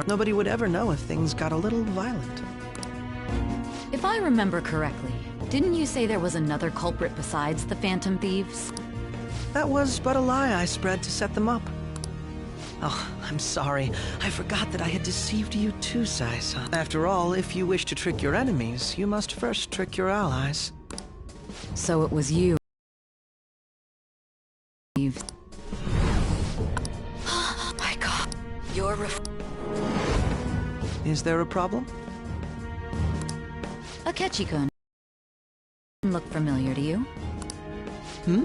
Nobody would ever know if things got a little violent. If I remember correctly, didn't you say there was another culprit besides the Phantom Thieves? That was but a lie I spread to set them up. Oh, I'm sorry. I forgot that I had deceived you too, Sai-san. After all, if you wish to trick your enemies, you must first trick your allies. So it was you. Oh my god. You're Is there a problem? Akechi-kun. Look familiar to you? Hmm?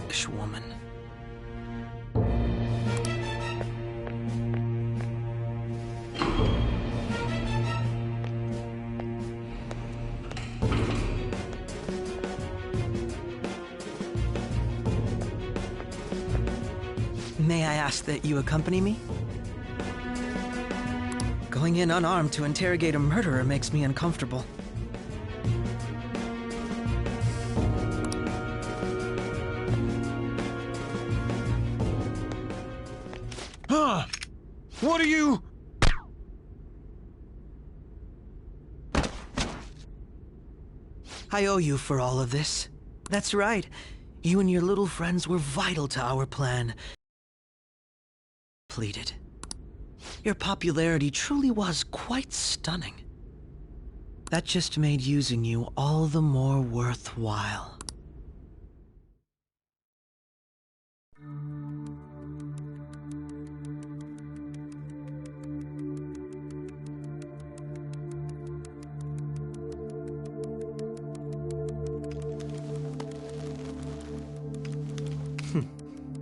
This woman. May I ask that you accompany me? Going in unarmed to interrogate a murderer makes me uncomfortable. Huh? What are you... I owe you for all of this. That's right. You and your little friends were vital to our plan. Pleaded. Your popularity truly was quite stunning. That just made using you all the more worthwhile.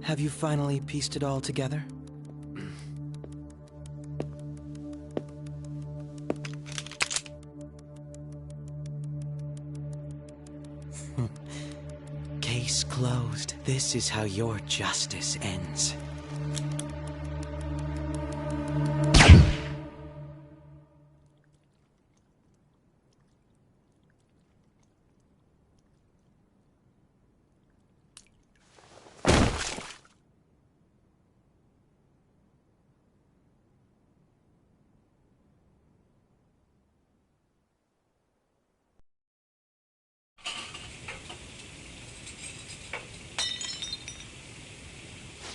Have you finally pieced it all together? Case closed. This is how your justice ends.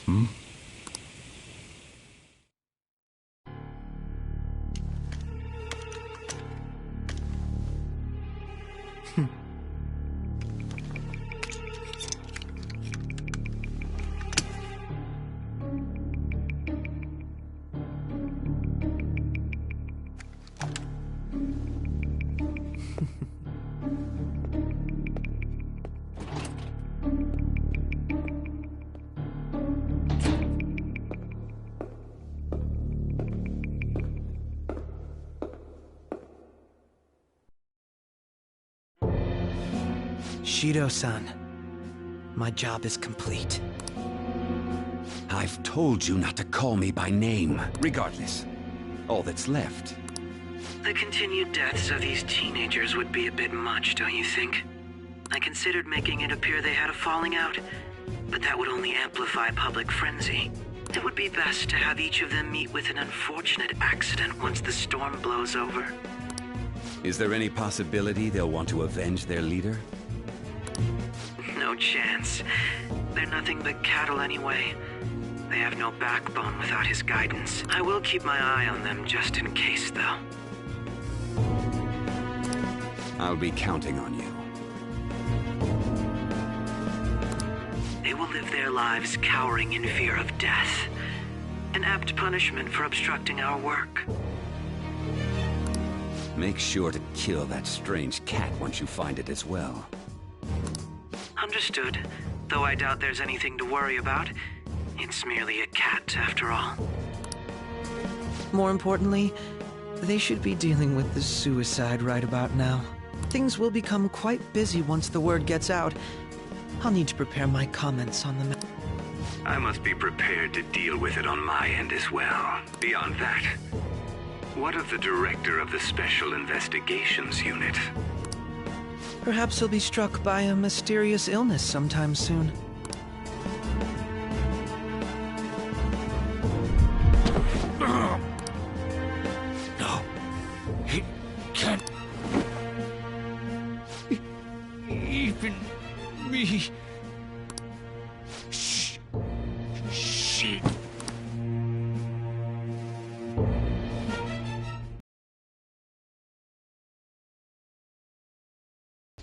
Hmm? Shido-san, my job is complete. I've told you not to call me by name. Regardless, all that's left. The continued deaths of these teenagers would be a bit much, don't you think? I considered making it appear they had a falling out, but that would only amplify public frenzy. It would be best to have each of them meet with an unfortunate accident once the storm blows over. Is there any possibility they'll want to avenge their leader? No chance. They're nothing but cattle anyway. They have no backbone without his guidance. I will keep my eye on them just in case, though. I'll be counting on you. They will live their lives cowering in fear of death. An apt punishment for obstructing our work. Make sure to kill that strange cat once you find it as well. Understood. Though I doubt there's anything to worry about. It's merely a cat, after all. More importantly, they should be dealing with the suicide right about now. Things will become quite busy once the word gets out. I'll need to prepare my comments on the matter. I must be prepared to deal with it on my end as well. Beyond that, what of the director of the Special Investigations Unit? Perhaps he'll be struck by a mysterious illness sometime soon.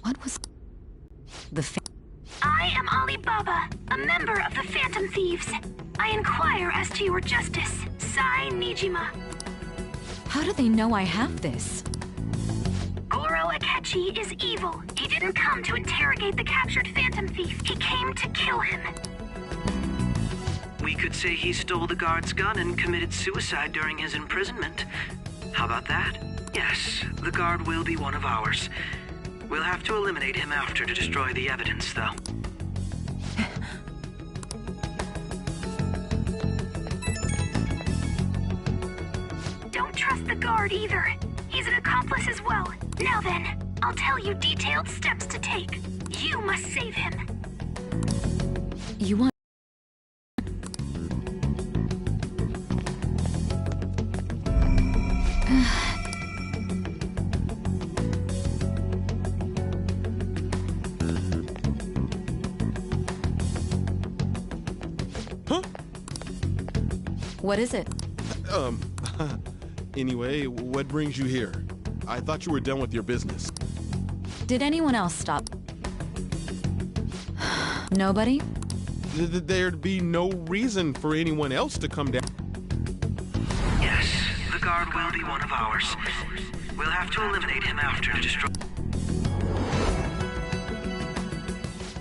What was the I am Alibaba, a member of the Phantom Thieves. I inquire as to your justice. Sai Nijima. How do they know I have this? Goro Akechi is evil. He didn't come to interrogate the captured Phantom Thief. He came to kill him. We could say he stole the guard's gun and committed suicide during his imprisonment. How about that? Yes, the guard will be one of ours. We'll have to eliminate him after to destroy the evidence, though. Don't trust the guard either. He's an accomplice as well. Now then, I'll tell you detailed steps to take. You must save him. You want... Huh? What is it? Anyway, what brings you here? I thought you were done with your business. Did anyone else stop? Nobody? There'd be no reason for anyone else to come down. Yes, the guard will be one of ours. We'll have to eliminate him after to destroy...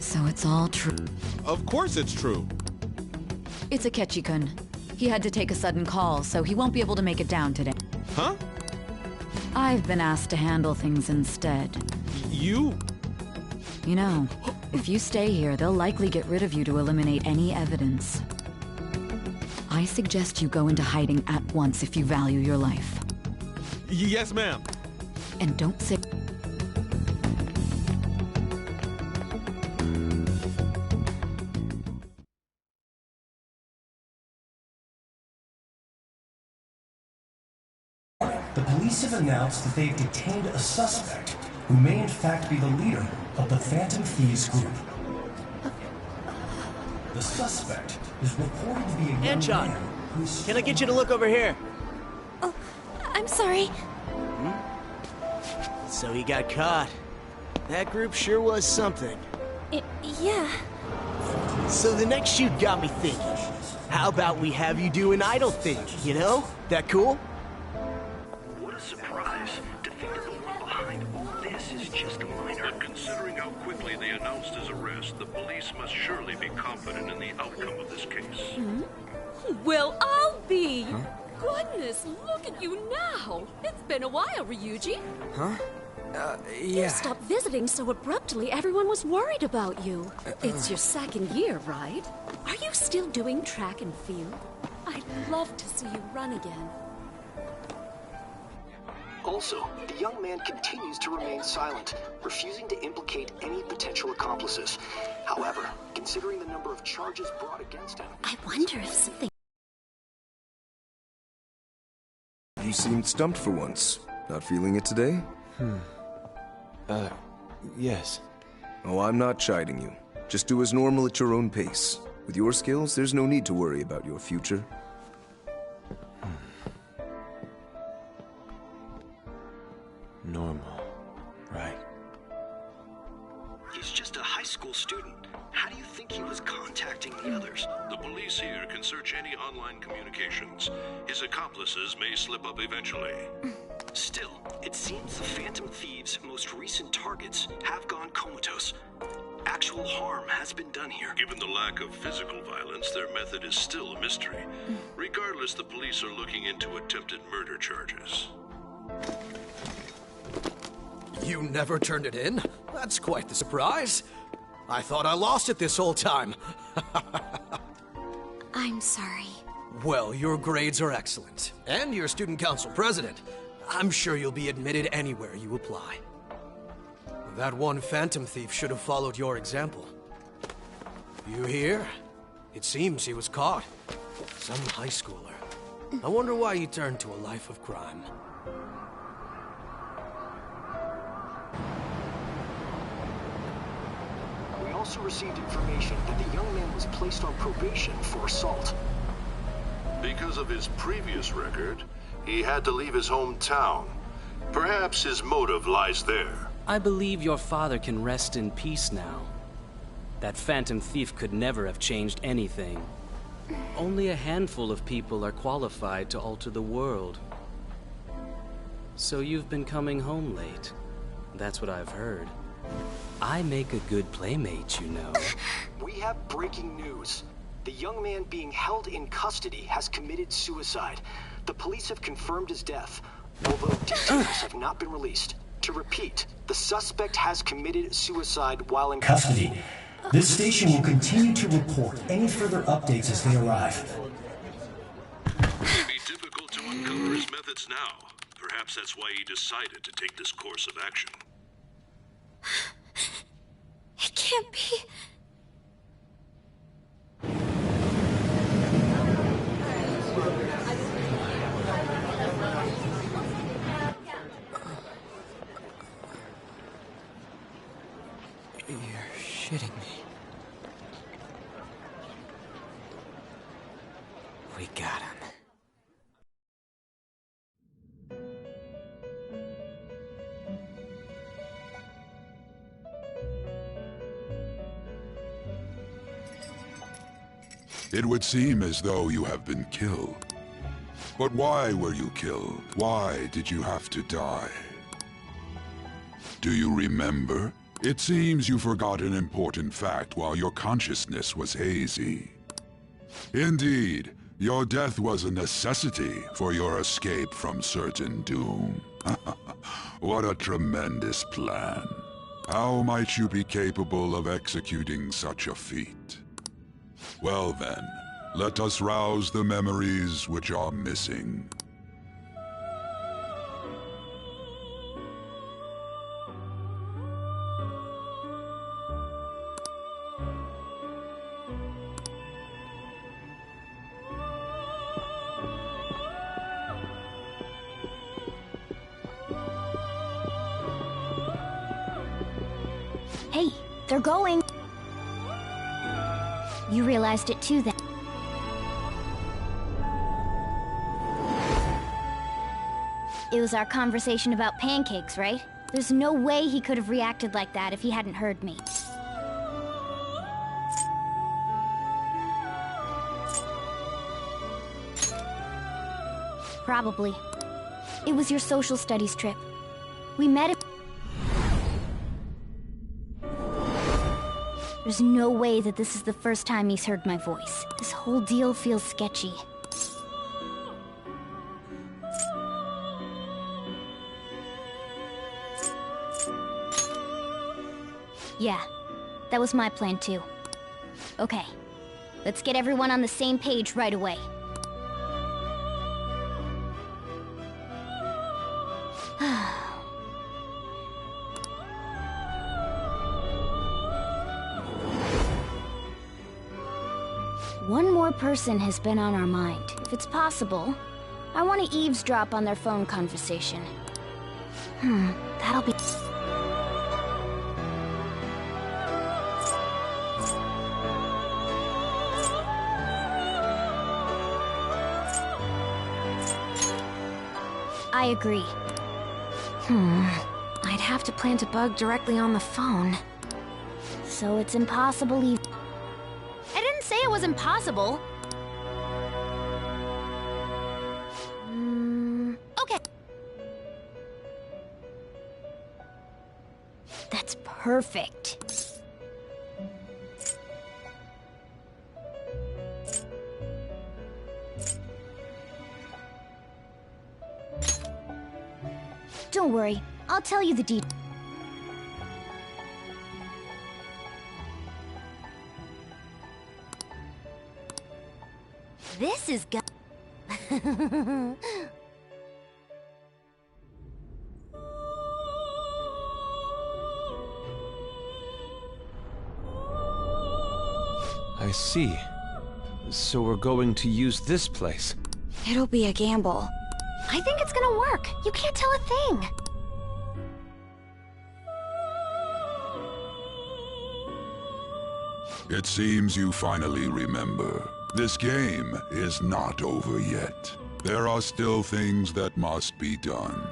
So it's all true. Of course it's true. It's Akechi-kun. He had to take a sudden call, so he won't be able to make it down today. Huh? I've been asked to handle things instead. You? You know, if you stay here, they'll likely get rid of you to eliminate any evidence. I suggest you go into hiding at once if you value your life. Yes, ma'am. And don't say... The police have announced that they've detained a suspect who may in fact be the leader of the Phantom Thieves group. The suspect is reported to be a young John, man who's... can I get you to look over here? Oh, I'm sorry. So he got caught. That group sure was something. Yeah. So the next shoot got me thinking. How about we have you do an idol thing, you know? That cool? What a surprise to think that the one behind all this is just a minor. But considering how quickly they announced his arrest, the police must surely be confident in the outcome of this case. Well, I'll be. Goodness, look at you now. It's been a while, Ryuji. Yeah. You stopped visiting so abruptly, everyone was worried about you. It's your second year, right? Are you still doing track and field? I'd love to see you run again. Also, the young man continues to remain silent, refusing to implicate any potential accomplices. However, considering the number of charges brought against him... I wonder if something... You seemed stumped for once. Not feeling it today? Yes. Oh, I'm not chiding you. Just do as normal at your own pace. With your skills, there's no need to worry about your future. Normal. Right. He's just a high school student. How do you think he was contacting the others? The police here can search any online communications. His accomplices may slip up eventually. Still, it seems the Phantom Thieves' most recent targets have gone comatose. Actual harm has been done here. Given the lack of physical violence, their method is still a mystery. Regardless, the police are looking into attempted murder charges. You never turned it in? That's quite the surprise. I thought I lost it this whole time. I'm sorry. Well, your grades are excellent. And you're student council president. I'm sure you'll be admitted anywhere you apply. That one Phantom Thief should have followed your example. You hear? It seems he was caught. Some high schooler. I wonder why he turned to a life of crime. We also received information that the young man was placed on probation for assault. Because of his previous record, he had to leave his hometown. Perhaps his motive lies there. I believe your father can rest in peace now. That phantom thief could never have changed anything. Only a handful of people are qualified to alter the world. So you've been coming home late. That's what I've heard. I make a good playmate, you know. We have breaking news. The young man being held in custody has committed suicide. The police have confirmed his death, although details have not been released. To repeat, the suspect has committed suicide while in custody. This station will continue to report any further updates as they arrive. It'd be difficult to uncover his methods now. Perhaps that's why he decided to take this course of action. It can't be. You're shitting me. We got him. It would seem as though you have been killed. But why were you killed? Why did you have to die? Do you remember? It seems you forgot an important fact while your consciousness was hazy. Indeed, your death was a necessity for your escape from certain doom. What a tremendous plan. How might you be capable of executing such a feat? Well then, let us rouse the memories which are missing. Hey, they're going. You realized it too then. It was our conversation about pancakes, right? There's no way he could have reacted like that if he hadn't heard me. Probably. It was your social studies trip. We met him. There's no way that this is the first time he's heard my voice. This whole deal feels sketchy. Yeah, that was my plan too. Okay, let's get everyone on the same page right away. One more person has been on our mind. If it's possible, I want to eavesdrop on their phone conversation. That'll be... I agree. I'd have to plant a bug directly on the phone. So it's impossible I didn't say it was impossible. Okay. That's perfect. Don't worry, I'll tell you the details. This is go- I see. So we're going to use this place. It'll be a gamble. I think it's gonna work. You can't tell a thing. It seems you finally remember. This game is not over yet. There are still things that must be done.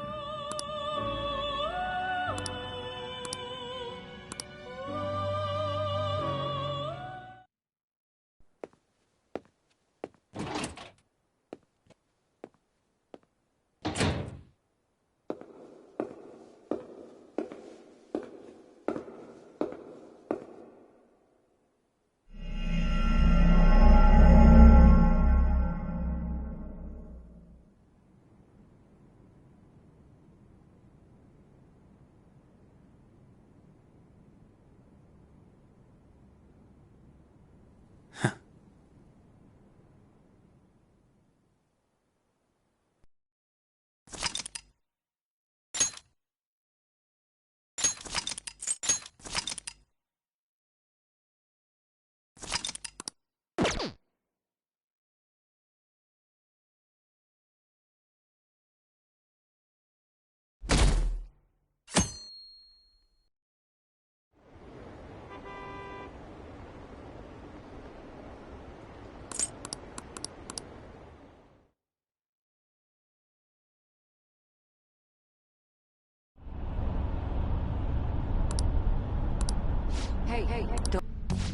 Hey, don't...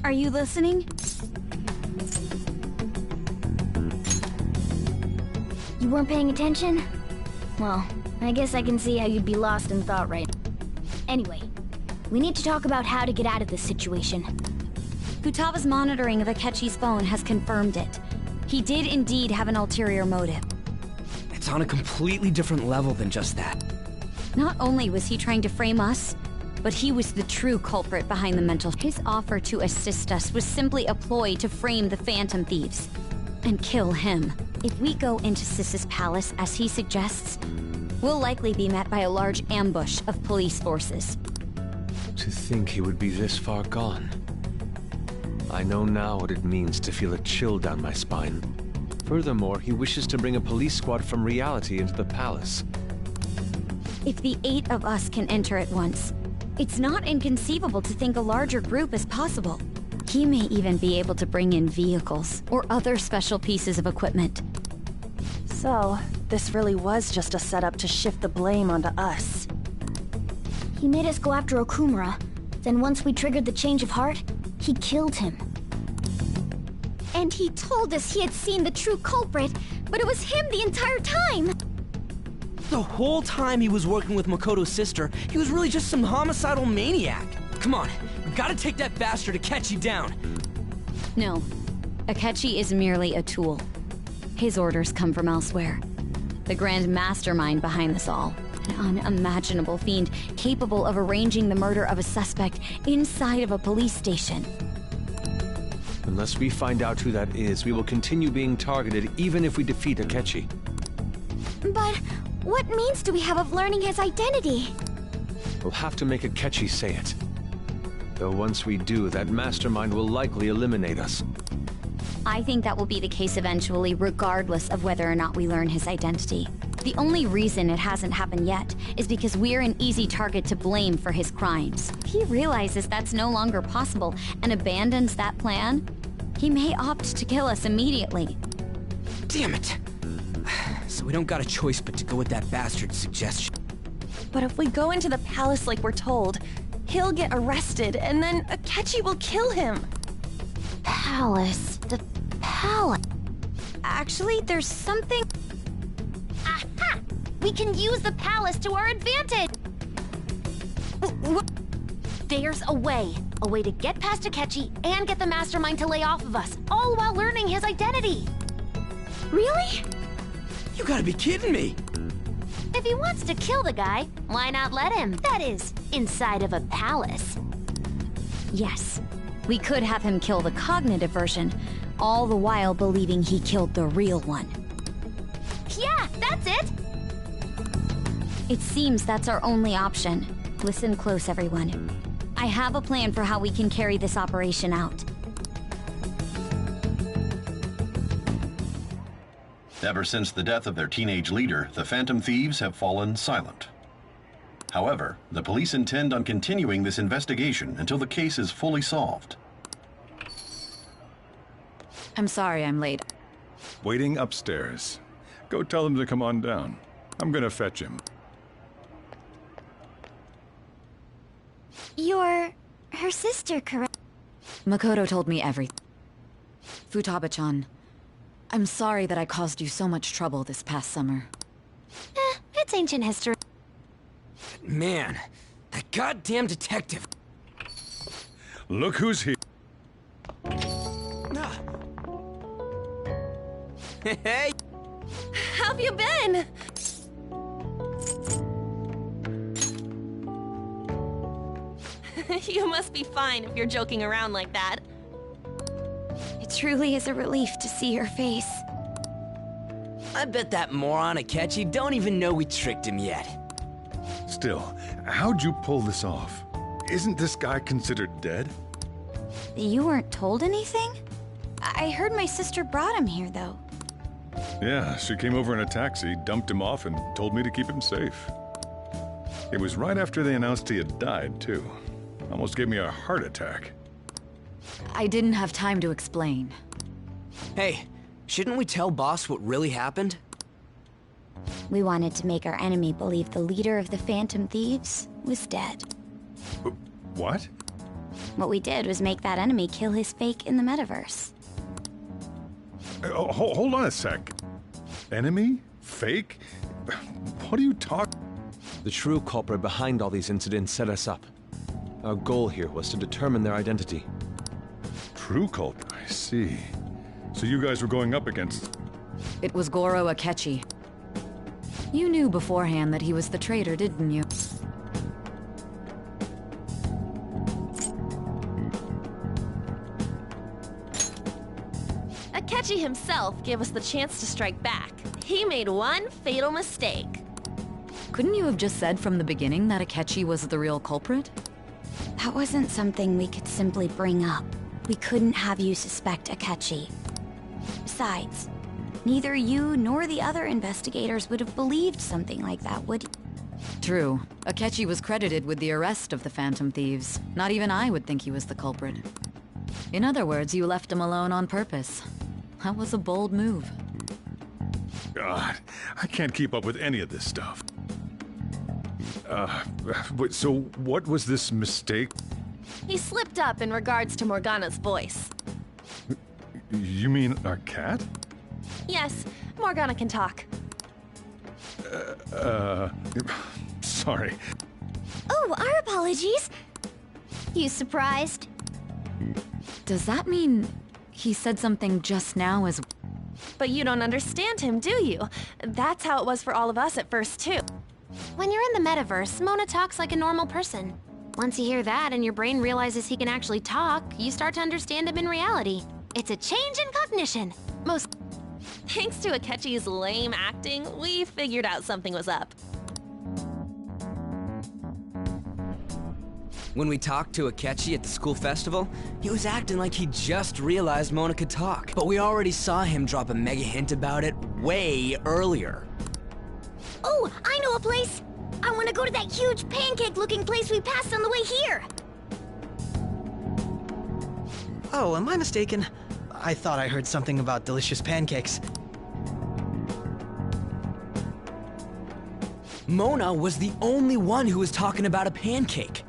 Are you listening? You weren't paying attention? Well, I guess I can see how you'd be lost in thought right now. Anyway, we need to talk about how to get out of this situation. Futaba's monitoring of Akechi's phone has confirmed it. He did indeed have an ulterior motive. It's on a completely different level than just that. Not only was he trying to frame us, but he was the true culprit behind the mental... His offer to assist us was simply a ploy to frame the Phantom Thieves and kill him. If we go into Sis's palace, as he suggests, we'll likely be met by a large ambush of police forces. To think he would be this far gone. I know now what it means to feel a chill down my spine. Furthermore, he wishes to bring a police squad from reality into the palace. If the 8 of us can enter at once, it's not inconceivable to think a larger group is possible. He may even be able to bring in vehicles or other special pieces of equipment. So, this really was just a setup to shift the blame onto us. He made us go after Okumura. Then once we triggered the change of heart, he killed him. And he told us he had seen the true culprit, but it was him the entire time! The whole time he was working with Makoto's sister, he was really just some homicidal maniac. Come on, we gotta take that bastard Akechi down. No, Akechi is merely a tool. His orders come from elsewhere. The grand mastermind behind this all. An unimaginable fiend capable of arranging the murder of a suspect inside of a police station. Unless we find out who that is, we will continue being targeted even if we defeat Akechi. But what means do we have of learning his identity? We'll have to make Akechi say it. Though once we do, that mastermind will likely eliminate us. I think that will be the case eventually, regardless of whether or not we learn his identity. The only reason it hasn't happened yet is because we're an easy target to blame for his crimes. If he realizes that's no longer possible and abandons that plan, he may opt to kill us immediately. Damn it! So we don't got a choice but to go with that bastard's suggestion. But if we go into the palace like we're told, he'll get arrested, and then Akechi will kill him. Palace. The palace. Actually, there's something... Aha! We can use the palace to our advantage! There's a way. A way to get past Akechi and get the mastermind to lay off of us, all while learning his identity. Really? You gotta be kidding me! If he wants to kill the guy, why not let him? That is, inside of a palace. Yes, we could have him kill the cognitive version, all the while believing he killed the real one. Yeah, that's it! It seems that's our only option. Listen close, everyone. I have a plan for how we can carry this operation out. Ever since the death of their teenage leader, the Phantom Thieves have fallen silent. However, the police intend on continuing this investigation until the case is fully solved. I'm sorry I'm late. Waiting upstairs. Go tell him to come on down. I'm gonna fetch him. You're her sister, correct? Makoto told me everything. Futaba-chan, I'm sorry that I caused you so much trouble this past summer. It's ancient history. Man, that goddamn detective. Look who's here. Hey! How've you been? You must be fine if you're joking around like that. It truly is a relief to see your face. I bet that moron Akechi don't even know we tricked him yet. Still, how'd you pull this off? Isn't this guy considered dead? You weren't told anything? I heard my sister brought him here, though. Yeah, she came over in a taxi, dumped him off, and told me to keep him safe. It was right after they announced he had died, too. Almost gave me a heart attack. I didn't have time to explain. Hey, shouldn't we tell Boss what really happened? We wanted to make our enemy believe the leader of the Phantom Thieves was dead. What? What we did was make that enemy kill his fake in the metaverse. Hold on a sec. Enemy? Fake? What are you talking? The true culprit behind all these incidents set us up. Our goal here was to determine their identity. True culprit? I see. So you guys were going up against... It was Goro Akechi. You knew beforehand that he was the traitor, didn't you? Akechi himself gave us the chance to strike back. He made one fatal mistake. Couldn't you have just said from the beginning that Akechi was the real culprit? That wasn't something we could simply bring up. We couldn't have you suspect Akechi. Besides, neither you nor the other investigators would have believed something like that, would you? True. Akechi was credited with the arrest of the Phantom Thieves. Not even I would think he was the culprit. In other words, you left him alone on purpose. That was a bold move. God, I can't keep up with any of this stuff. So what was this mistake? He slipped up in regards to Morgana's voice. You mean our cat? Yes, Morgana can talk. Sorry. Oh, our apologies. You surprised? Does that mean he said something just now as... But you don't understand him, do you? That's how it was for all of us at first, too. When you're in the metaverse, Mona talks like a normal person. Once you hear that and your brain realizes he can actually talk, you start to understand him in reality. It's a change in cognition. Thanks to Akechi's lame acting, we figured out something was up. When we talked to Akechi at the school festival, he was acting like he just realized Mona could talk. But we already saw him drop a mega hint about it way earlier. Oh, I know a place! I want to go to that huge pancake-looking place we passed on the way here! Oh, am I mistaken? I thought I heard something about delicious pancakes. Mona was the only one who was talking about a pancake.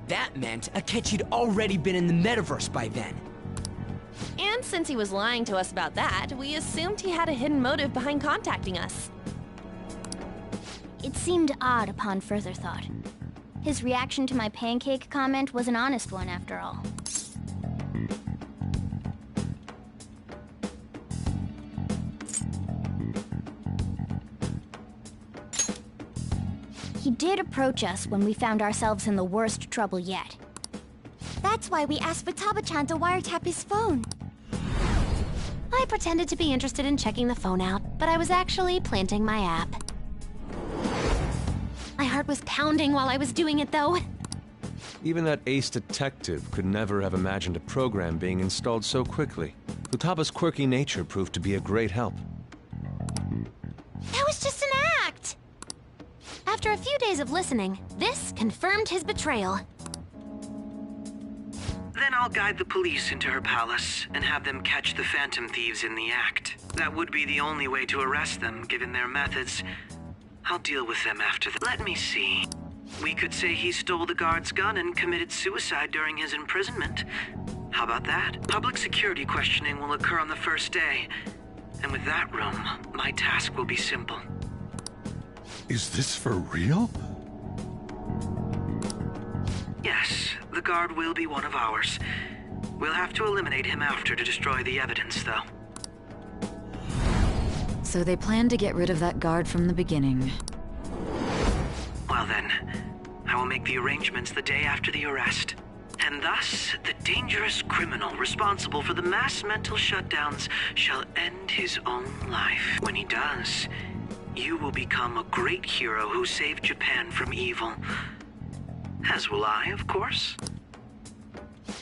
That meant Akechi'd already been in the metaverse by then. And since he was lying to us about that, we assumed he had a hidden motive behind contacting us. It seemed odd upon further thought. His reaction to my pancake comment was an honest one, after all. He did approach us when we found ourselves in the worst trouble yet. That's why we asked Futaba-chan to wiretap his phone. I pretended to be interested in checking the phone out, but I was actually planting my app. My heart was pounding while I was doing it, though. Even that ace detective could never have imagined a program being installed so quickly. Futaba's quirky nature proved to be a great help. That was just an act! After a few days of listening, this confirmed his betrayal. Then I'll guide the police into her palace and have them catch the Phantom Thieves in the act. That would be the only way to arrest them, given their methods. I'll deal with them after that. Let me see. We could say he stole the guard's gun and committed suicide during his imprisonment. How about that? Public security questioning will occur on the first day. And with that room, my task will be simple. Is this for real? Yes, the guard will be one of ours. We'll have to eliminate him after to destroy the evidence, though. So they planned to get rid of that guard from the beginning. Well then, I will make the arrangements the day after the arrest. And thus, the dangerous criminal responsible for the mass mental shutdowns shall end his own life. When he does, you will become a great hero who saved Japan from evil. As will I, of course.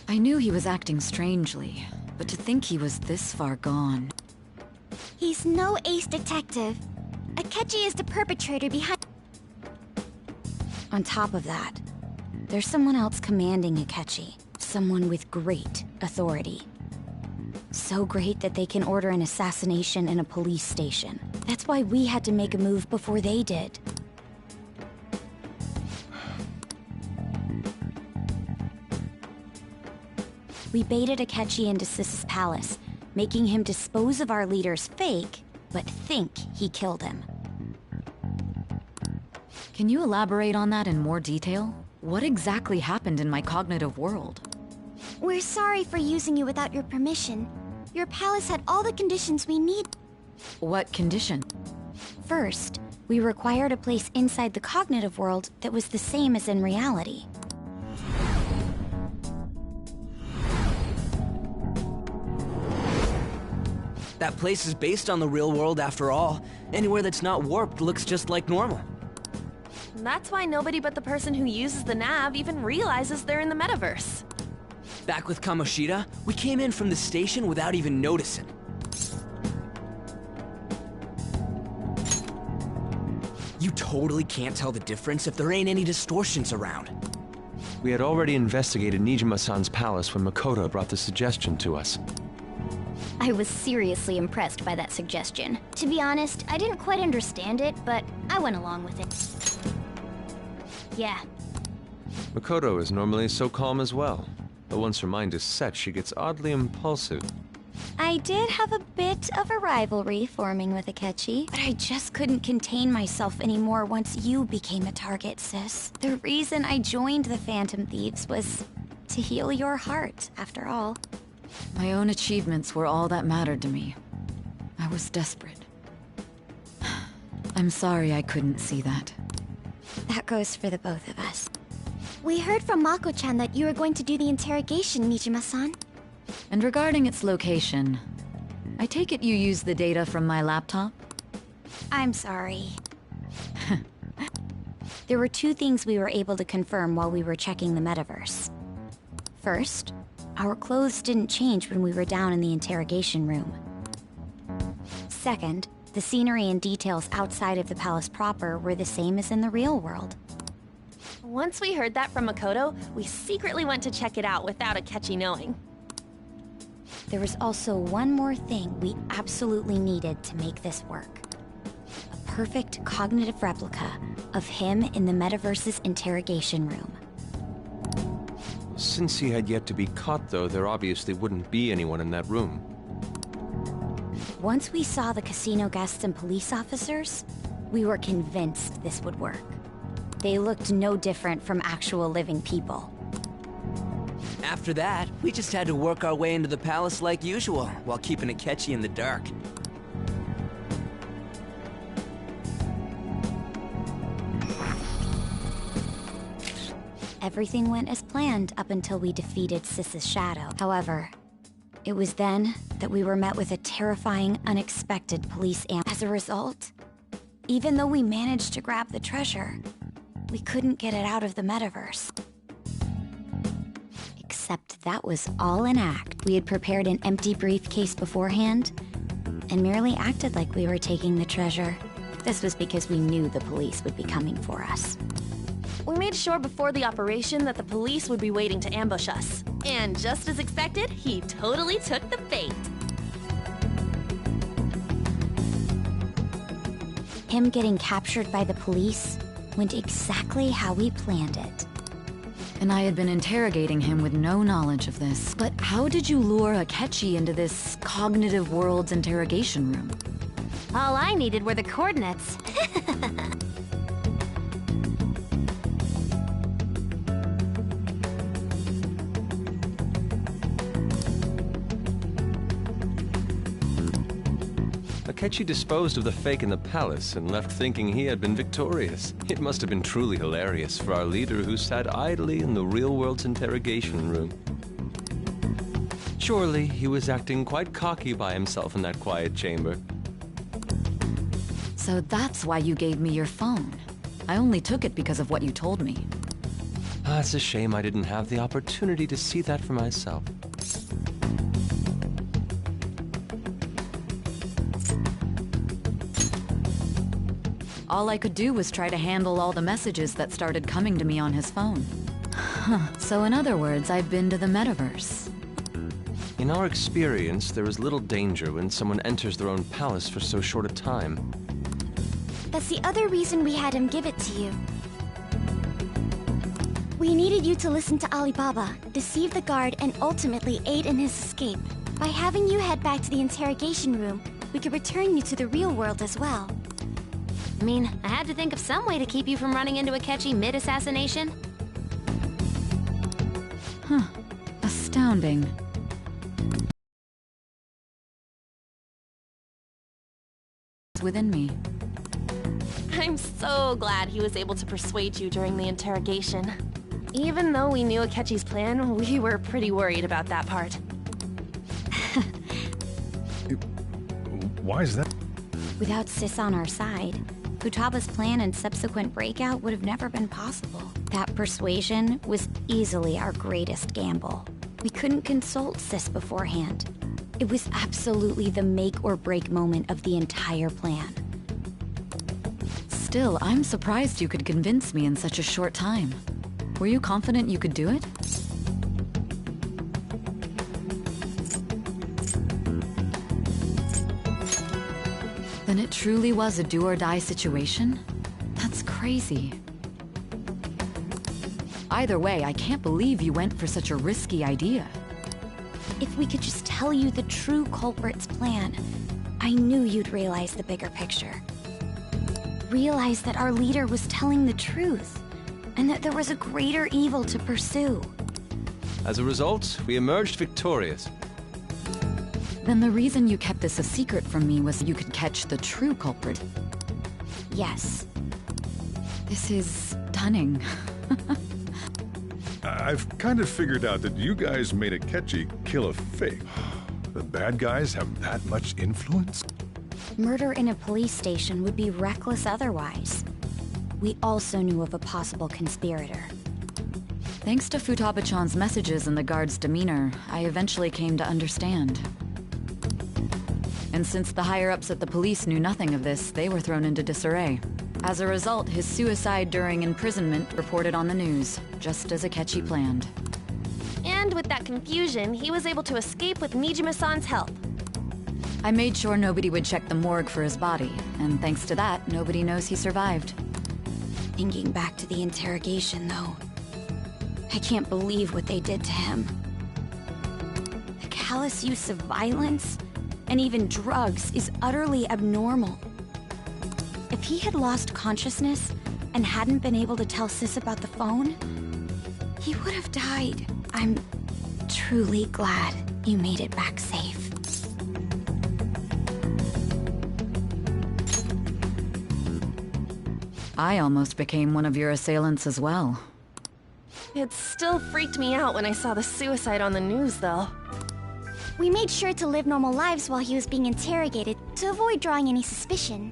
I knew he was acting strangely, but to think he was this far gone... He's no ace detective. Akechi is the perpetrator behind... On top of that, there's someone else commanding Akechi. Someone with great authority. So great that they can order an assassination in a police station. That's why we had to make a move before they did. We baited Akechi into Sis's palace, making him dispose of our leader's fake, but think he killed him. Can you elaborate on that in more detail? What exactly happened in my cognitive world? We're sorry for using you without your permission. Your palace had all the conditions we need. What condition? First, we required a place inside the cognitive world that was the same as in reality. That place is based on the real world after all. Anywhere that's not warped looks just like normal. That's why nobody but the person who uses the nav even realizes they're in the metaverse. Back with Kamoshida, we came in from the station without even noticing. You totally can't tell the difference if there ain't any distortions around. We had already investigated Nijima-san's palace when Makoto brought the suggestion to us. I was seriously impressed by that suggestion. To be honest, I didn't quite understand it, but I went along with it. Yeah. Makoto is normally so calm as well, but once her mind is set, she gets oddly impulsive. I did have a bit of a rivalry forming with Akechi, but I just couldn't contain myself anymore once you became a target, sis. The reason I joined the Phantom Thieves was to heal your heart, after all. My own achievements were all that mattered to me. I was desperate. I'm sorry I couldn't see that. That goes for the both of us. We heard from Mako-chan that you were going to do the interrogation, Nijima-san. And regarding its location, I take it you used the data from my laptop? I'm sorry. There were two things we were able to confirm while we were checking the metaverse. First, our clothes didn't change when we were down in the interrogation room. Second, the scenery and details outside of the palace proper were the same as in the real world. Once we heard that from Makoto, we secretly went to check it out without Akechi knowing. There was also one more thing we absolutely needed to make this work. A perfect cognitive replica of him in the metaverse's interrogation room. Since he had yet to be caught, though, there obviously wouldn't be anyone in that room. Once we saw the casino guests and police officers, we were convinced this would work. They looked no different from actual living people. After that, we just had to work our way into the palace like usual, while keeping Akechi in the dark. Everything went as planned up until we defeated Sis's shadow. However, it was then that we were met with a terrifying, unexpected police ambush. As a result, even though we managed to grab the treasure, we couldn't get it out of the metaverse. Except that was all an act. We had prepared an empty briefcase beforehand and merely acted like we were taking the treasure. This was because we knew the police would be coming for us. We made sure before the operation that the police would be waiting to ambush us. And just as expected, he totally took the bait. Him getting captured by the police went exactly how we planned it. And I had been interrogating him with no knowledge of this. But how did you lure Akechi into this cognitive world's interrogation room? All I needed were the coordinates. Akechi disposed of the fake in the palace and left thinking he had been victorious. It must have been truly hilarious for our leader who sat idly in the real world's interrogation room. Surely he was acting quite cocky by himself in that quiet chamber. So that's why you gave me your phone. I only took it because of what you told me. It's a shame I didn't have the opportunity to see that for myself. All I could do was try to handle all the messages that started coming to me on his phone. So in other words, I've been to the metaverse. In our experience, there is little danger when someone enters their own palace for so short a time. That's the other reason we had him give it to you. We needed you to listen to Alibaba, deceive the guard, and ultimately aid in his escape. By having you head back to the interrogation room, we could return you to the real world as well. I mean, I had to think of some way to keep you from running into Akechi mid-assassination. Huh. Astounding. It's within me. I'm so glad he was able to persuade you during the interrogation. Even though we knew Akechi's plan, we were pretty worried about that part. Why is that? Without Sis on our side, Futaba's plan and subsequent breakout would have never been possible. That persuasion was easily our greatest gamble. We couldn't consult Sis beforehand. It was absolutely the make or break moment of the entire plan. Still, I'm surprised you could convince me in such a short time. Were you confident you could do it? Then it truly was a do-or-die situation? That's crazy. Either way, I can't believe you went for such a risky idea. If we could just tell you the true culprit's plan, I knew you'd realize the bigger picture. Realize that our leader was telling the truth, and that there was a greater evil to pursue. As a result, we emerged victorious. Then the reason you kept this a secret from me was you could catch the true culprit. Yes. This is stunning. I've kind of figured out that you guys made Akechi kill a fake. The bad guys have that much influence? Murder in a police station would be reckless otherwise. We also knew of a possible conspirator. Thanks to Futaba-chan's messages and the guard's demeanor, I eventually came to understand. And since the higher-ups at the police knew nothing of this, they were thrown into disarray. As a result, his suicide during imprisonment reported on the news, just as Akechi planned. And with that confusion, he was able to escape with Nijima-san's help. I made sure nobody would check the morgue for his body, and thanks to that, nobody knows he survived. Thinking back to the interrogation, though, I can't believe what they did to him. The callous use of violence, and even drugs, is utterly abnormal. If he had lost consciousness and hadn't been able to tell Sis about the phone, he would have died. I'm truly glad you made it back safe. I almost became one of your assailants as well. It still freaked me out when I saw the suicide on the news, though. We made sure to live normal lives while he was being interrogated to avoid drawing any suspicion.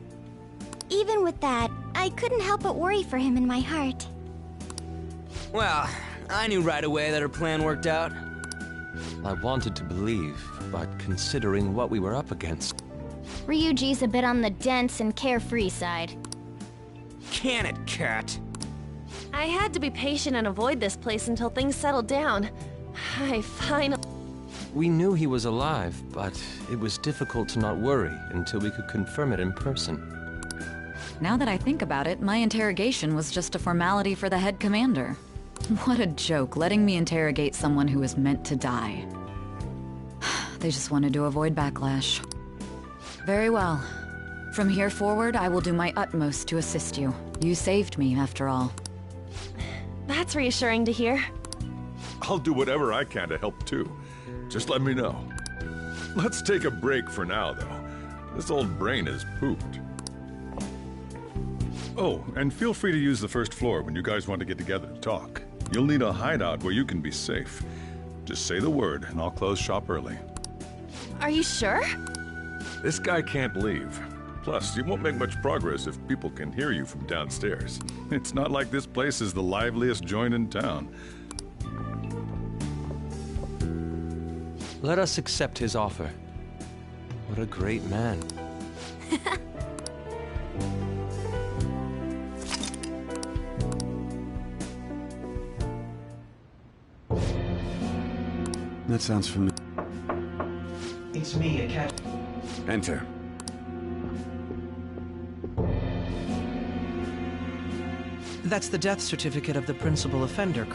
Even with that, I couldn't help but worry for him in my heart. Well, I knew right away that her plan worked out. I wanted to believe, but considering what we were up against... Ryuji's a bit on the dense and carefree side. Can it, cat? I had to be patient and avoid this place until things settled down. I finally... We knew he was alive, but it was difficult to not worry until we could confirm it in person. Now that I think about it, my interrogation was just a formality for the head commander. What a joke, letting me interrogate someone who was meant to die. They just wanted to avoid backlash. Very well. From here forward, I will do my utmost to assist you. You saved me, after all. That's reassuring to hear. I'll do whatever I can to help too. Just let me know. Let's take a break for now, though. This old brain is pooped. Oh, and feel free to use the first floor when you guys want to get together to talk. You'll need a hideout where you can be safe. Just say the word, and I'll close shop early. Are you sure? This guy can't leave. Plus, you won't make much progress if people can hear you from downstairs. It's not like this place is the liveliest joint in town. Let us accept his offer. What a great man. That sounds familiar. It's me, Akechi. That's the death certificate of the principal offender.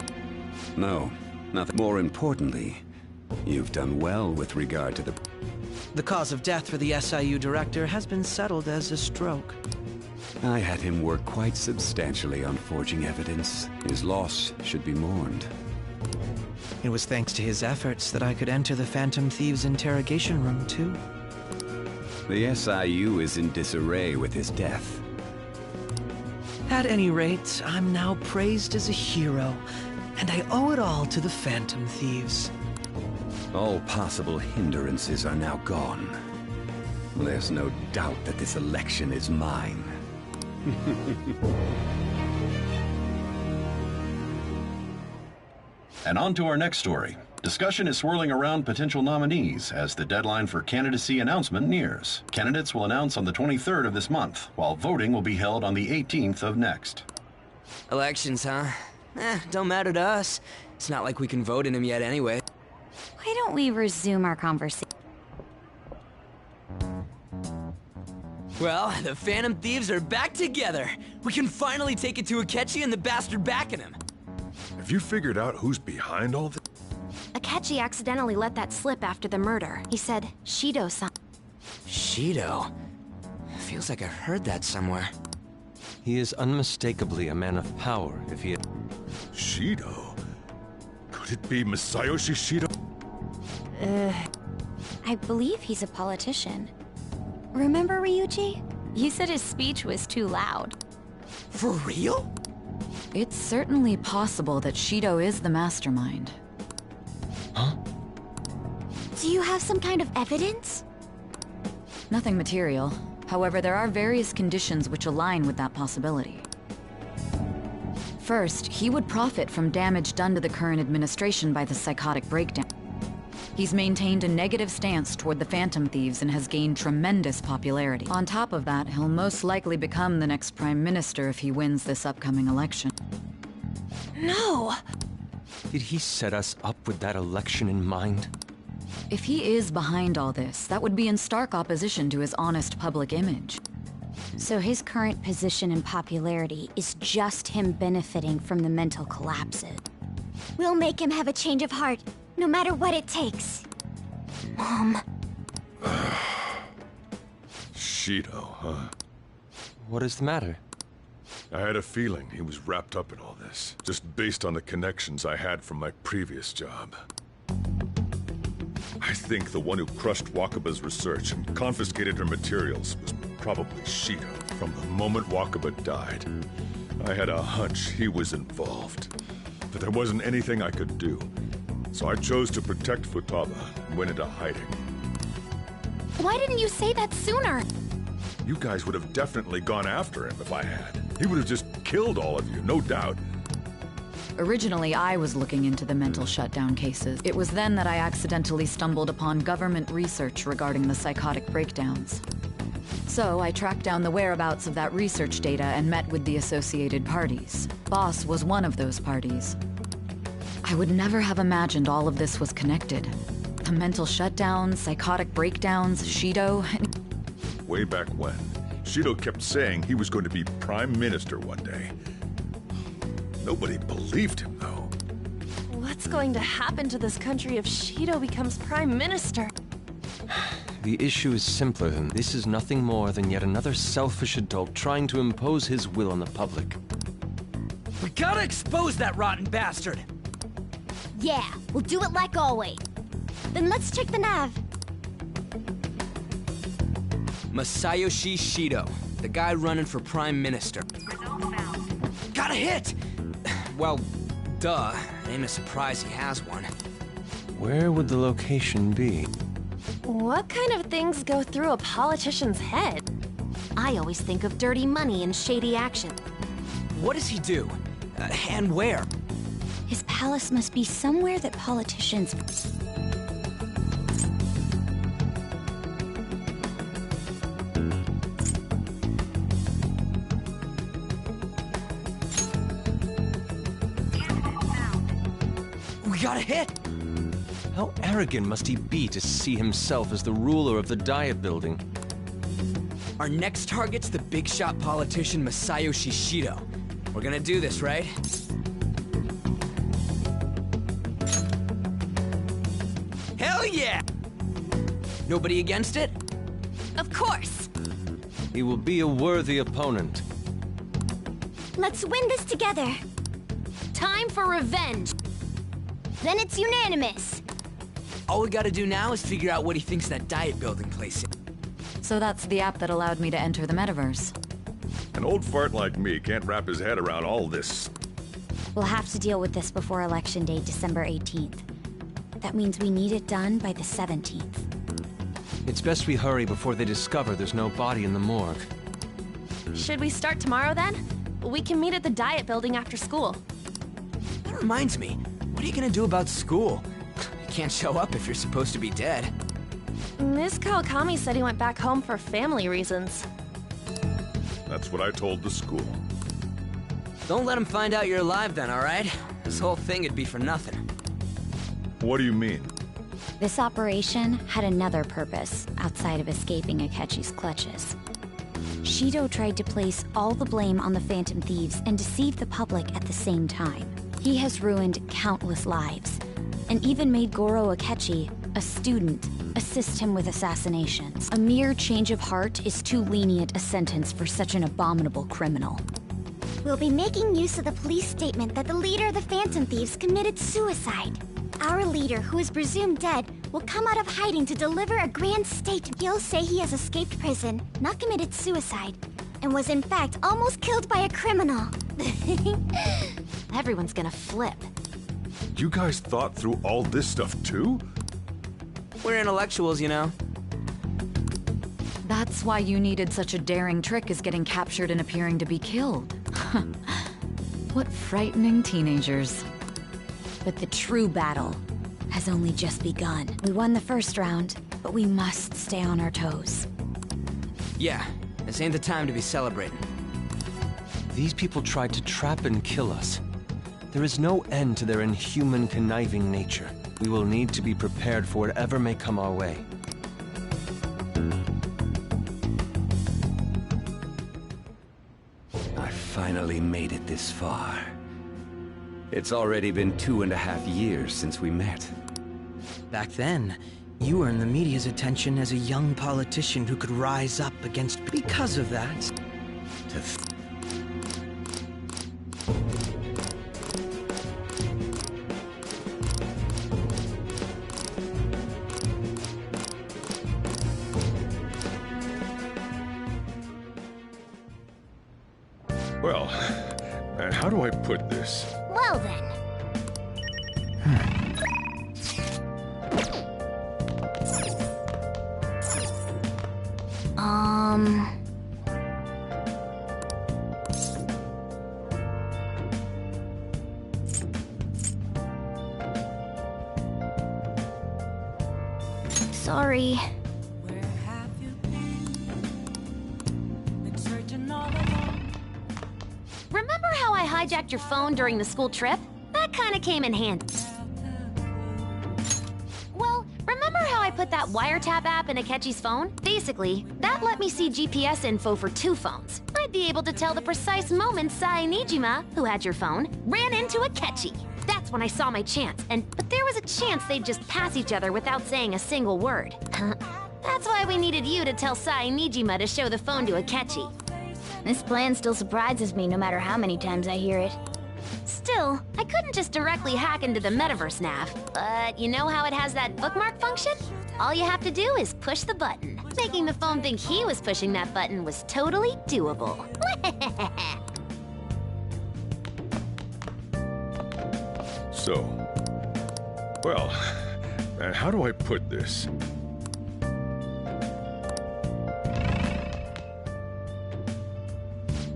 No, nothing. More importantly, you've done well with regard to the... The cause of death for the SIU director has been settled as a stroke. I had him work quite substantially on forging evidence. His loss should be mourned. It was thanks to his efforts that I could enter the Phantom Thieves' interrogation room, too. The SIU is in disarray with his death. At any rate, I'm now praised as a hero, and I owe it all to the Phantom Thieves. All possible hindrances are now gone. There's no doubt that this election is mine. And on to our next story. Discussion is swirling around potential nominees as the deadline for candidacy announcement nears. Candidates will announce on the 23rd of this month, while voting will be held on the 18th of next. Elections, huh? Don't matter to us. It's not like we can vote in them yet anyway. Why don't we resume our conversation? Well, the Phantom Thieves are back together. We can finally take it to Akechi and the bastard backing him. Have you figured out who's behind all this? Akechi accidentally let that slip after the murder. He said Shido-san. Shido? Feels like I heard that somewhere. He is unmistakably a man of power if he... Shido? Could it be Masayoshi Shido? I believe he's a politician. Remember, Ryuji? You said his speech was too loud. For real? It's certainly possible that Shido is the mastermind. Huh? Do you have some kind of evidence? Nothing material. However, there are various conditions which align with that possibility. First, he would profit from damage done to the current administration by the psychotic breakdown. He's maintained a negative stance toward the Phantom Thieves and has gained tremendous popularity. On top of that, he'll most likely become the next Prime Minister if he wins this upcoming election. No! Did he set us up with that election in mind? If he is behind all this, that would be in stark opposition to his honest public image. So his current position and popularity is just him benefiting from the mental collapses. We'll make him have a change of heart, no matter what it takes. Mom. Shido, huh? What is the matter? I had a feeling he was wrapped up in all this, just based on the connections I had from my previous job. I think the one who crushed Wakaba's research and confiscated her materials was probably Shido. From the moment Wakaba died, I had a hunch he was involved, but there wasn't anything I could do. So I chose to protect Futaba and went into hiding. Why didn't you say that sooner? You guys would have definitely gone after him if I had. He would have just killed all of you, no doubt. Originally, I was looking into the mental shutdown cases. It was then that I accidentally stumbled upon government research regarding the psychotic breakdowns. So I tracked down the whereabouts of that research data and met with the associated parties. Boss was one of those parties. I would never have imagined all of this was connected. The mental shutdowns, psychotic breakdowns, Shido... Way back when, Shido kept saying he was going to be Prime Minister one day. Nobody believed him, though. What's going to happen to this country if Shido becomes Prime Minister? The issue is simpler than this. Is nothing more than yet another selfish adult trying to impose his will on the public. We gotta expose that rotten bastard! Yeah, we'll do it like always. Then let's check the nav. Masayoshi Shido, the guy running for Prime Minister. Got a hit! Well, duh. Ain't a surprise he has one. Where would the location be? What kind of things go through a politician's head? I always think of dirty money and shady action. What does he do? And where? His palace must be somewhere that politicians... We got a hit! How arrogant must he be to see himself as the ruler of the Diet Building? Our next target's the big shot politician Masayoshi Shido. We're gonna do this, right? Hell yeah! Nobody against it? Of course! He will be a worthy opponent. Let's win this together. Time for revenge! Then it's unanimous. All we gotta do now is figure out what he thinks that diet building place is. So that's the app that allowed me to enter the metaverse. An old fart like me can't wrap his head around all this. We'll have to deal with this before Election Day, December 18th. That means we need it done by the 17th. It's best we hurry before they discover there's no body in the morgue. Should we start tomorrow then? We can meet at the diet building after school. That reminds me, what are you gonna do about school? You can't show up if you're supposed to be dead. Miss Kawakami said he went back home for family reasons. That's what I told the school. Don't let him find out you're alive then, alright? This whole thing would be for nothing. What do you mean? This operation had another purpose outside of escaping Akechi's clutches. Shido tried to place all the blame on the Phantom Thieves and deceive the public at the same time. He has ruined countless lives, and even made Goro Akechi, a student, assist him with assassinations. A mere change of heart is too lenient a sentence for such an abominable criminal. We'll be making use of the police statement that the leader of the Phantom Thieves committed suicide. Our leader, who is presumed dead, will come out of hiding to deliver a grand statement. He'll say he has escaped prison, not committed suicide, and was in fact almost killed by a criminal. Everyone's gonna flip. You guys thought through all this stuff too? We're intellectuals, you know. That's why you needed such a daring trick as getting captured and appearing to be killed. What frightening teenagers. But the true battle has only just begun. We won the first round, but we must stay on our toes. Yeah, this ain't the time to be celebrating. These people tried to trap and kill us. There is no end to their inhuman, conniving nature. We will need to be prepared for whatever may come our way. I finally made it this far. It's already been 2.5 years since we met. Back then, you earned the media's attention as a young politician who could rise up against... Because of that... Well, how do I put this? Well then. Sorry. Remember how I hijacked your phone during the school trip? That kinda came in handy. Well, remember how I put that wiretap app in Akechi's phone? Basically, that let me see GPS info for 2 phones. I'd be able to tell the precise moment Sae Nijima, who had your phone, ran into Akechi. That's when I saw my chance, but there was a chance they'd just pass each other without saying a single word. That's why we needed you to tell Sae Nijima to show the phone to Akechi. This plan still surprises me no matter how many times I hear it. Still, I couldn't just directly hack into the metaverse nav. But you know how it has that bookmark function? All you have to do is push the button. Making the phone think he was pushing that button was totally doable. So, well, how do I put this?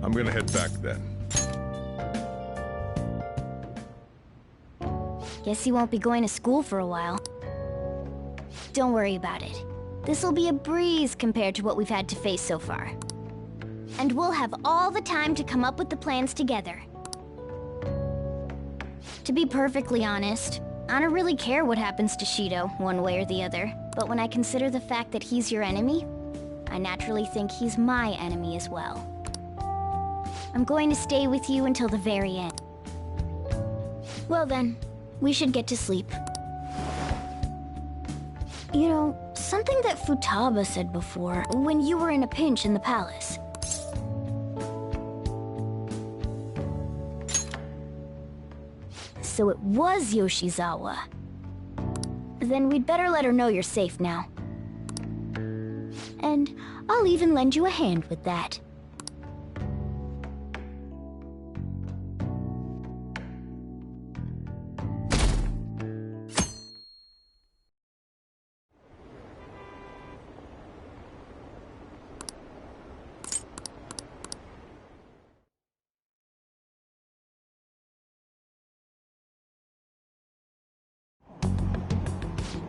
I'm gonna head back then. Guess you won't be going to school for a while. Don't worry about it. This'll be a breeze compared to what we've had to face so far. And we'll have all the time to come up with the plans together. To be perfectly honest, I don't really care what happens to Shido, one way or the other. But when I consider the fact that he's your enemy, I naturally think he's my enemy as well. I'm going to stay with you until the very end. Well then, we should get to sleep. You know, something that Futaba said before, when you were in a pinch in the palace. So it was Yoshizawa. Then we'd better let her know you're safe now. And I'll even lend you a hand with that.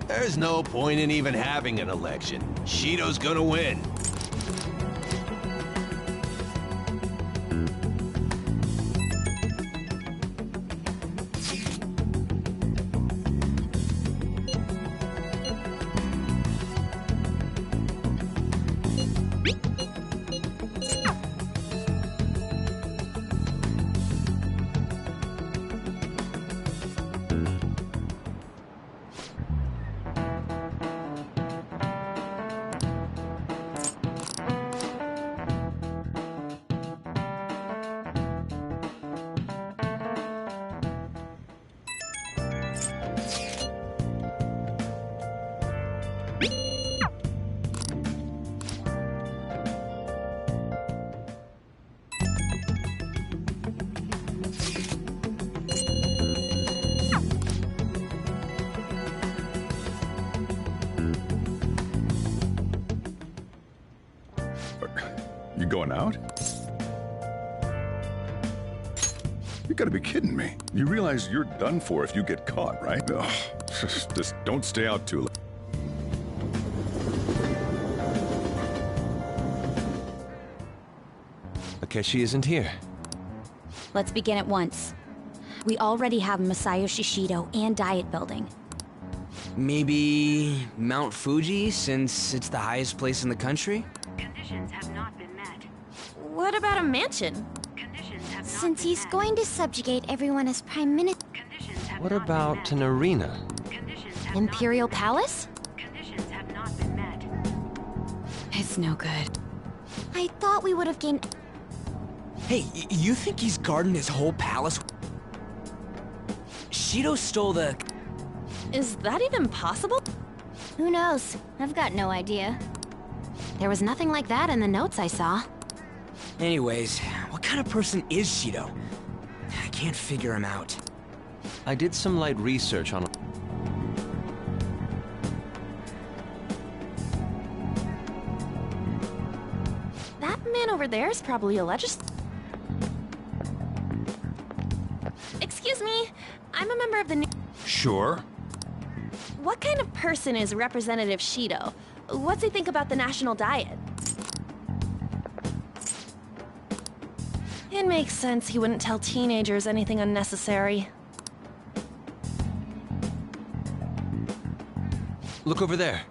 There's no point in even having an election. Shido's gonna win. You going out? You gotta be kidding me. You realize you're done for if you get caught, right? Ugh, just don't stay out too late. Akechi isn't here. Let's begin at once. We already have Masayoshi Shido and Diet Building. Maybe Mount Fuji, since it's the highest place in the country? Conditions have not been met. What about a mansion? Since he's going to subjugate everyone as Prime Minister... What about an arena? Imperial Palace? Conditions have not been met. It's no good. I thought we would have gained... Hey, you think he's guarding his whole palace? Shido stole the... Is that even possible? Who knows? I've got no idea. There was nothing like that in the notes I saw. Anyways, what kind of person is Shido? I can't figure him out. I did some light research on... That man over there is probably a Excuse me, I'm a member of the new... Sure. What kind of person is Representative Shido? What's he think about the national diet? It makes sense he wouldn't tell teenagers anything unnecessary. Look over there.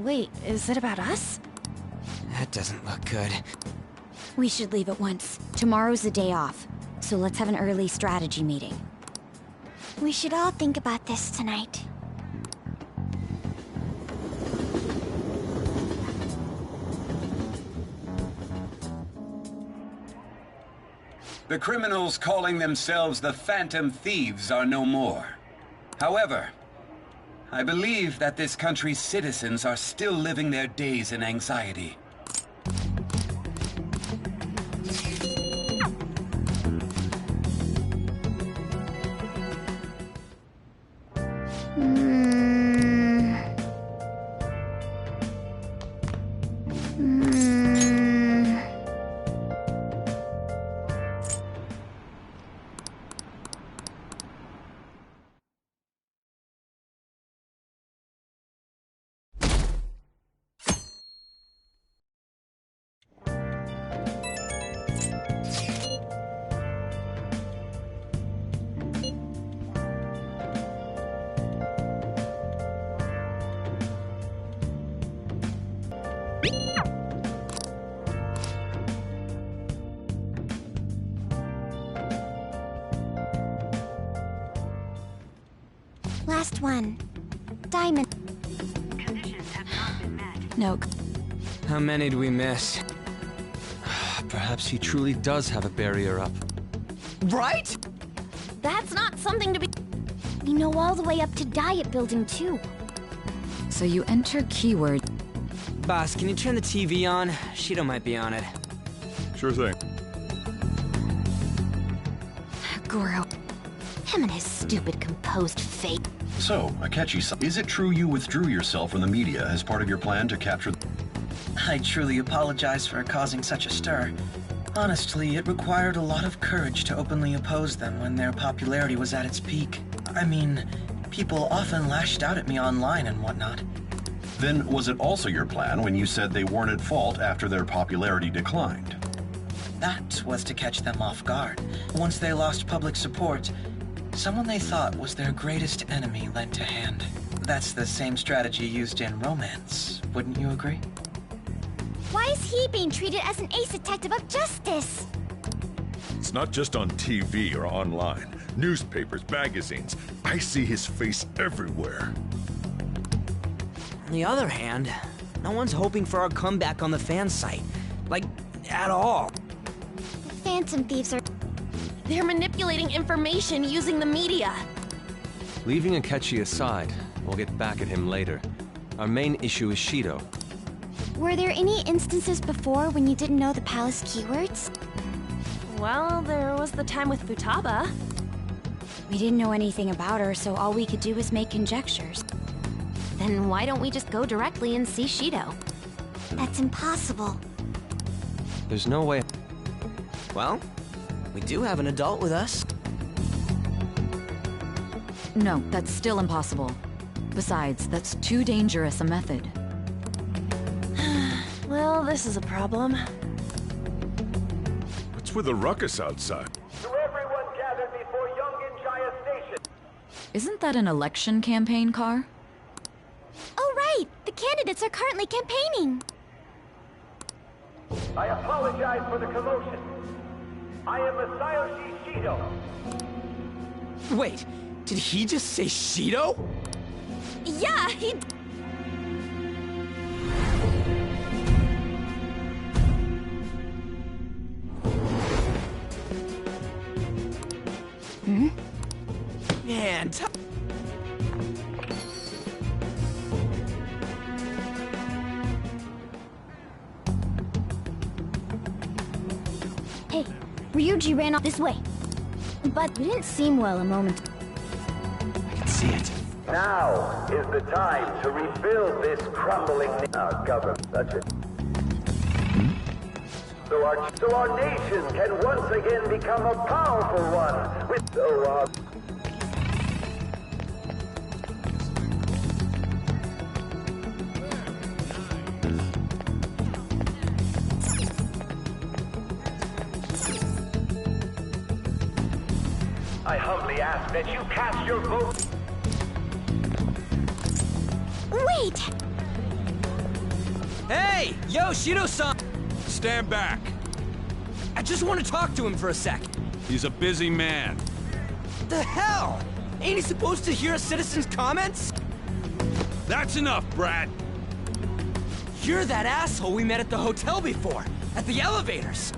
Wait, is it about us? That doesn't look good. We should leave at once. Tomorrow's the day off, so let's have an early strategy meeting. We should all think about this tonight. The criminals calling themselves the Phantom Thieves are no more. However, I believe that this country's citizens are still living their days in anxiety. Last one. Diamond. Conditions have not been met. No. How many do we miss? Perhaps he truly does have a barrier up. Right? That's not something to be... We know all the way up to Diet Building, too. So you enter keyword. Boss, can you turn the TV on? Shido might be on it. Sure thing. Goro. Him and his stupid composed fake. So, Akechi, is it true you withdrew yourself from the media as part of your plan to capture... I truly apologize for causing such a stir. Honestly, it required a lot of courage to openly oppose them when their popularity was at its peak. I mean, people often lashed out at me online and whatnot. Then was it also your plan when you said they weren't at fault after their popularity declined? That was to catch them off guard. Once they lost public support, someone they thought was their greatest enemy lent a hand. That's the same strategy used in romance, wouldn't you agree? Why is he being treated as an ace detective of justice? It's not just on TV or online. Newspapers, magazines. I see his face everywhere. On the other hand, no one's hoping for our comeback on the fan site. Like, at all. The Phantom Thieves are... They're manipulating information using the media. Leaving Akechi aside, we'll get back at him later. Our main issue is Shido. Were there any instances before when you didn't know the palace keywords? Well, there was the time with Futaba. We didn't know anything about her, so all we could do was make conjectures. Then why don't we just go directly and see Shido? That's impossible. There's no way... Well, we do have an adult with us. No, that's still impossible. Besides, that's too dangerous a method. Well, this is a problem. What's with the ruckus outside? To everyone gathered before Yongin Jaya Station. Isn't that an election campaign car? Oh, right! The candidates are currently campaigning! I apologize for the commotion. I am Masayoshi Shido. Wait, did he just say Shido? Yeah, he... Man, Hey, Ryuji ran off this way. But we didn't seem well a moment. I can see it. Now is the time to rebuild this crumbling government. That's it. So our nation can once again become a powerful one with I humbly ask that you cast your vote. Wait! Hey! Yo, Shido-san! Stand back. I just want to talk to him for a sec. He's a busy man. The hell? Ain't he supposed to hear a citizen's comments? That's enough, Brad. You're that asshole we met at the hotel before, at the elevators.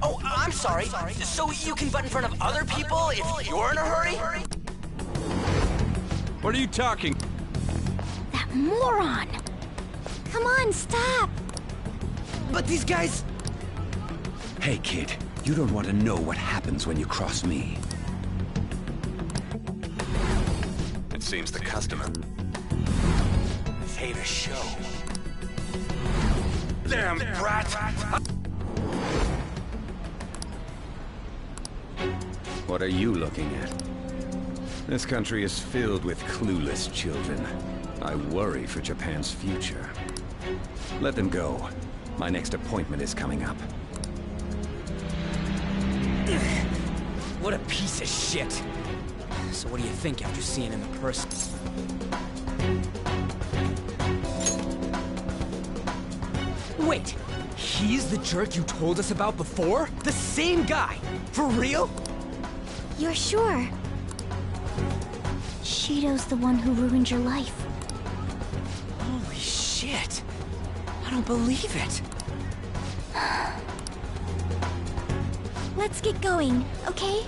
Oh, I'm sorry. So you can butt in front of other people if you're in a hurry? What are you talking? That moron! Come on, stop! But these guys... Hey, kid. You don't want to know what happens when you cross me. It seems the customer. Pay to show. Damn brat! What are you looking at? This country is filled with clueless children. I worry for Japan's future. Let them go. My next appointment is coming up. What a piece of shit. So what do you think after seeing him in person? Wait! He's the jerk you told us about before? The same guy? For real? You're sure? Shido's the one who ruined your life. Holy shit! I don't believe it! Let's get going, okay?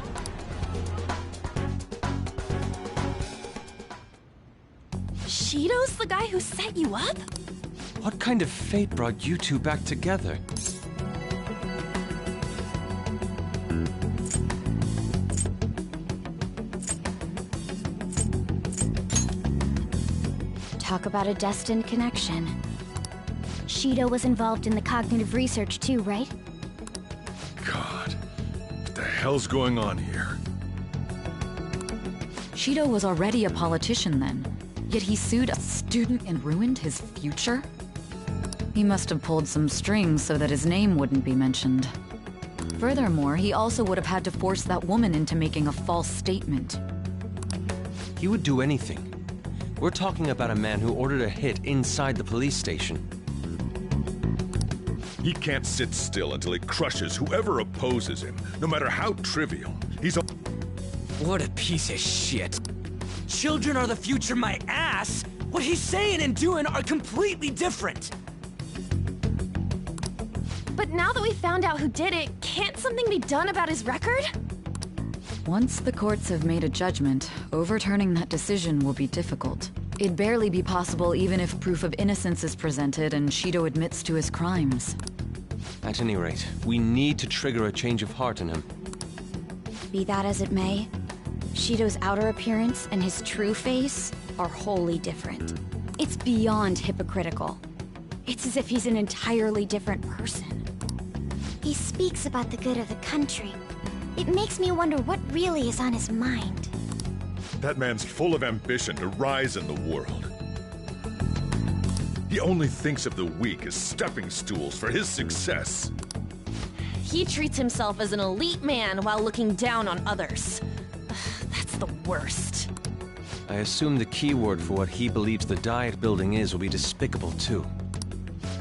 Shido's the guy who set you up? What kind of fate brought you two back together? Talk about a destined connection. Shido was involved in the cognitive research too, right? God, what the hell's going on here? Shido was already a politician then, yet he sued a student and ruined his future? He must have pulled some strings so that his name wouldn't be mentioned. Furthermore, he also would have had to force that woman into making a false statement. He would do anything. We're talking about a man who ordered a hit inside the police station. He can't sit still until he crushes whoever opposes him, no matter how trivial. He's a... What a piece of shit. Children are the future, my ass! What he's saying and doing are completely different! But now that we found out who did it, can't something be done about his record? Once the courts have made a judgment, overturning that decision will be difficult. It'd barely be possible even if proof of innocence is presented and Shido admits to his crimes. At any rate, we need to trigger a change of heart in him. Be that as it may, Shido's outer appearance and his true face are wholly different. It's beyond hypocritical. It's as if he's an entirely different person. He speaks about the good of the country. It makes me wonder what really is on his mind. That man's full of ambition to rise in the world. He only thinks of the weak as stepping stools for his success. He treats himself as an elite man while looking down on others. That's the worst. I assume the keyword for what he believes the Diet building is will be despicable too.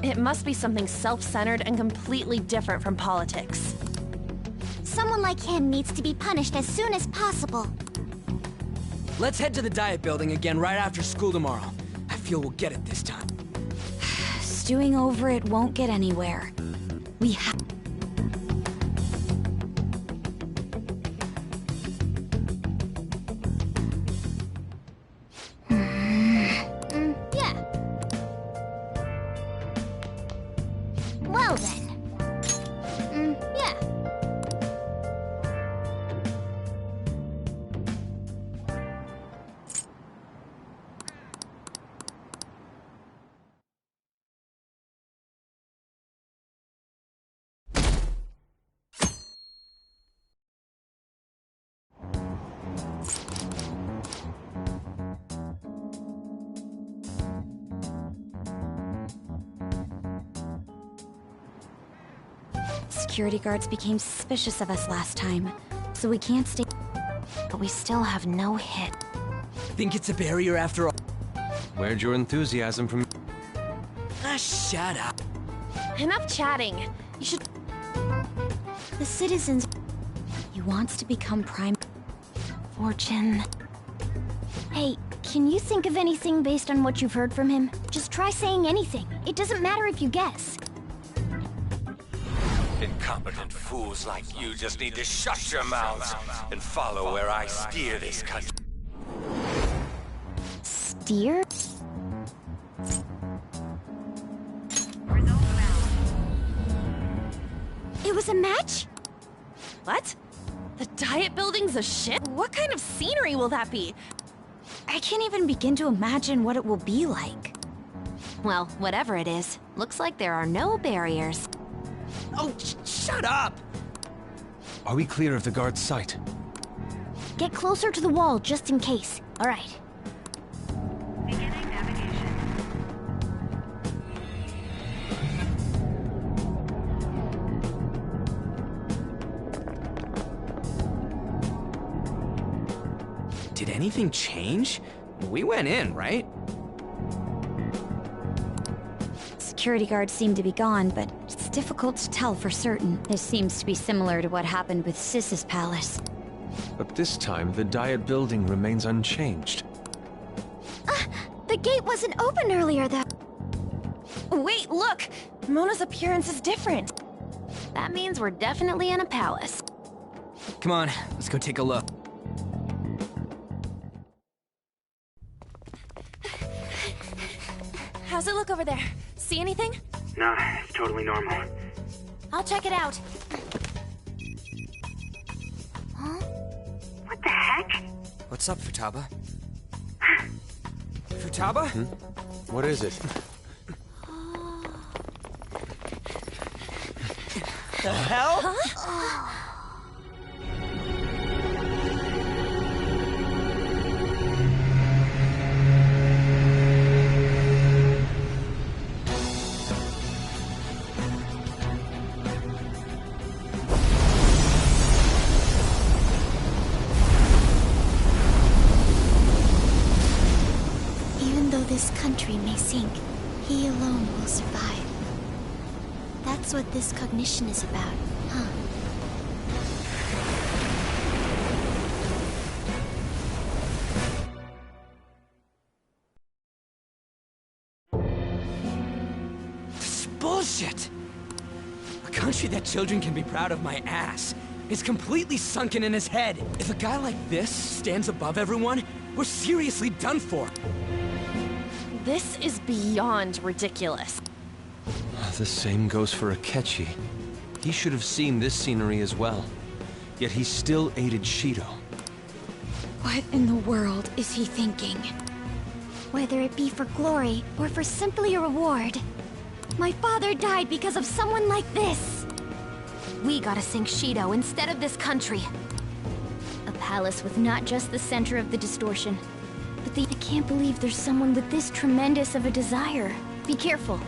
It must be something self-centered and completely different from politics. Someone like him needs to be punished as soon as possible. Let's head to the Diet building again right after school tomorrow. I feel we'll get it this time. Stewing over it won't get anywhere. We have... Yeah. Well then. Yeah. Security guards became suspicious of us last time, so we can't stay. But we still have no hit. Think it's a barrier after all? Where'd your enthusiasm from? Ah, shut up. Enough chatting. You should... The citizens... He wants to become prime... Fortune... Hey, can you think of anything based on what you've heard from him? Just try saying anything. It doesn't matter if you guess. Incompetent fools like you just need to shut your mouths and follow where I steer this country. Steer? It was a match? What? The Diet building's a shit? What kind of scenery will that be? I can't even begin to imagine what it will be like. Well, whatever it is, looks like there are no barriers. Oh, shut up! Are we clear of the guard's sight? Get closer to the wall, just in case. All right. Beginning navigation. Did anything change? We went in, right? security guards seem to be gone, but it's difficult to tell for certain. This seems to be similar to what happened with Sis's palace. But this time, the Diet building remains unchanged. The gate wasn't open earlier, though. Wait, look! Mona's appearance is different. That means we're definitely in a palace. Come on, let's go take a look. How's it look over there? See anything? Nah, it's totally normal. I'll check it out. Huh? What the heck? What's up, Futaba? Futaba? What is it? The hell? Huh? Even though this country may sink, he alone will survive. That's what this cognition is about, huh? This is bullshit! A country that children can be proud of my ass is completely sunken in his head. If a guy like this stands above everyone, we're seriously done for. This is beyond ridiculous. The same goes for Akechi. He should have seen this scenery as well. Yet he still aided Shido. What in the world is he thinking? Whether it be for glory or for simply a reward. My father died because of someone like this. We gotta sink Shido instead of this country. A palace with not just the center of the distortion, but I can't believe there's someone with this tremendous of a desire. Be careful.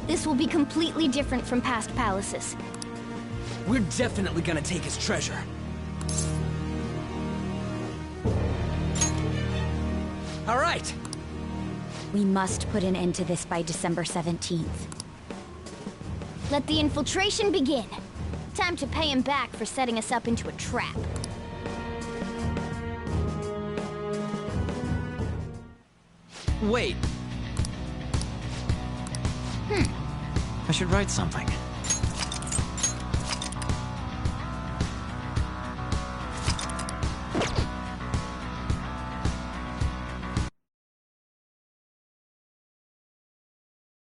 This will be completely different from past palaces. We're definitely gonna take his treasure. All right. We must put an end to this by December 17th. Let the infiltration begin. Time to pay him back for setting us up into a trap. Wait. I should write something.